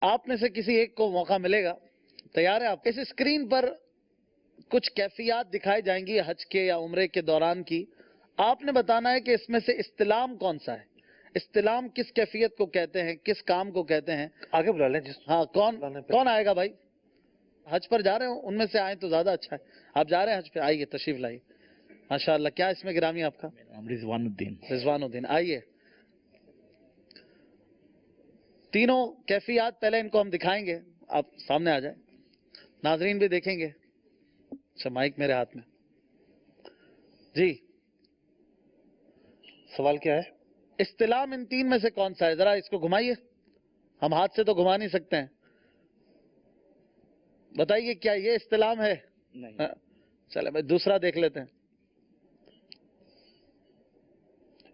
आप में से किसी एक को मौका मिलेगा। तैयार है आप? इस स्क्रीन पर कुछ कैफियत दिखाई जाएंगी हज के या उम्रे के दौरान की। आपने बताना है कि इसमें से इस्तिलाम कौन सा है। इस्तिलाम किस कैफियत को कहते हैं, किस काम को कहते हैं। आगे बुला लें। हाँ, कौन आएगा भाई? हज पर जा रहे हो, उनमें से आए तो ज्यादा अच्छा है। आप जा रहे हैं हज पे, आइए तशरीफ लाइए। माशाअल्लाह। क्या इसमें गिरामी आपका? रिजवानुद्दीन। आइए, तीनों कैफियत पहले इनको हम दिखाएंगे, आप सामने आ जाए, नाजरीन भी देखेंगे। अच्छा, माइक मेरे हाथ में जी। सवाल क्या है? इस्तिलाम इन तीन में से कौन सा है? जरा इसको घुमाइए, हम हाथ से तो घुमा नहीं सकते हैं। बताइए, क्या ये इस्तिलाम है? नहीं। चले भाई, दूसरा देख लेते हैं।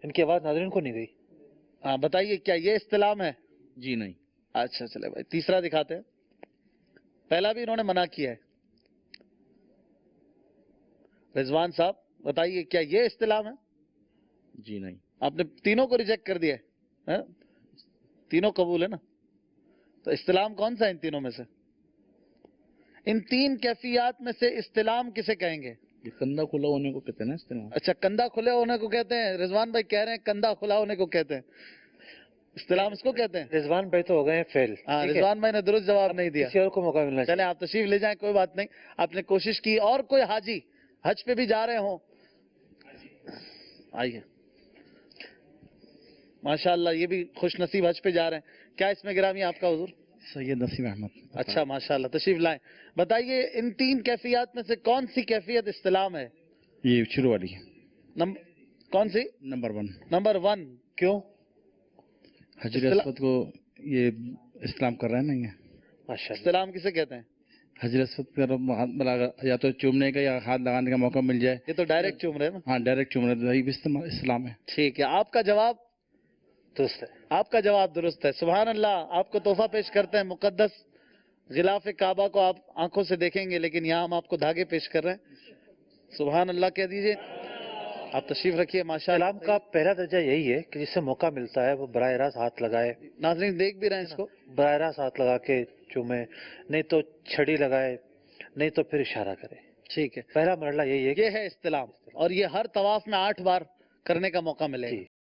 इनकी आवाज नाज़रीन को नहीं गई। हाँ, बताइए, क्या ये इस्तिलाम है? जी नहीं। अच्छा, चले भाई, तीसरा दिखाते हैं। पहला भी इन्होंने मना किया है। रिजवान साहब, बताइए, क्या ये इस्तिलाम है? जी नहीं। आपने तीनों को रिजेक्ट कर दिया है? तीनों कबूल है ना? तो इस्तिलाम कौन सा है इन तीनों में से? इन तीन कैफियत में से इस्तिलाम किसे कहेंगे? ये कंधा खुला होने को कहते हैं ना इस्तिलाम। अच्छा, कंधा खुले होने को कहते हैं। रिजवान भाई कह रहे हैं कंधा खुला होने को कहते हैं, इस्तिलाम इसको कहते हैं। रिजवान भाई तो हो गए हैं फेल। हाँ, रिजवान भाई ने दुरुस्त जवाब नहीं दिया। किसी और को मौका मिलना चाहिए। चले, आप तशरीफ ले जाएं, कोई बात नहीं, आपने कोशिश की। और कोई हाजी हज पे भी जा रहे हो? आइए। माशाअल्लाह, ये भी खुश नसीब हज पे जा रहे हैं। क्या इसमें गिरामी आपका हुजूर? सैयद नसीम अहमद। अच्छा, माशाअल्लाह, तशरीफ लाएं। बताइए, इन तीन कैफियत में से कौन सी कैफियत इस्तिलाम है? ये शुरू वाली है। कौन सी? नंबर 1। नंबर 1। क्यों? हजर अस्वद को ये इस्लाम कर रहे हैं ना ये। माशाअल्लाह। इस्तिलाम किसे कहते हैं? हजर अस्वद पर या तो चूमने का या हाथ लगाने का मौका मिल जाए। ये तो डायरेक्ट चूम रहे हैं ना? हाँ, डायरेक्ट चूम रहे, इस्लाम है। ठीक है, आपका जवाब दुरुस्त है। आपका जवाब दुरुस्त है। सुभान अल्लाह। आपको तोहफा पेश करते हैं, मुकद्दस गिलाफ काबा को आप आंखों से देखेंगे, लेकिन यहाँ हम आपको धागे पेश कर रहे हैं। सुभान अल्लाह कह दीजिए। आप तशरीफ रखिए। माशाअल्लाह। इस्लाम का पहला दर्जा यही है कि जिससे मौका मिलता है वो बराह रास्त हाथ लगाए। नाज़रीन देख भी रहे हैं इसको। बराह रास्त हाथ लगा के चूमे, नहीं तो छड़ी लगाए, नहीं तो फिर इशारा करे। ठीक है, पहला मरला यही है। ये है इस्तिलाम, और ये हर तवाफ में 8 बार करने का मौका मिलेगा।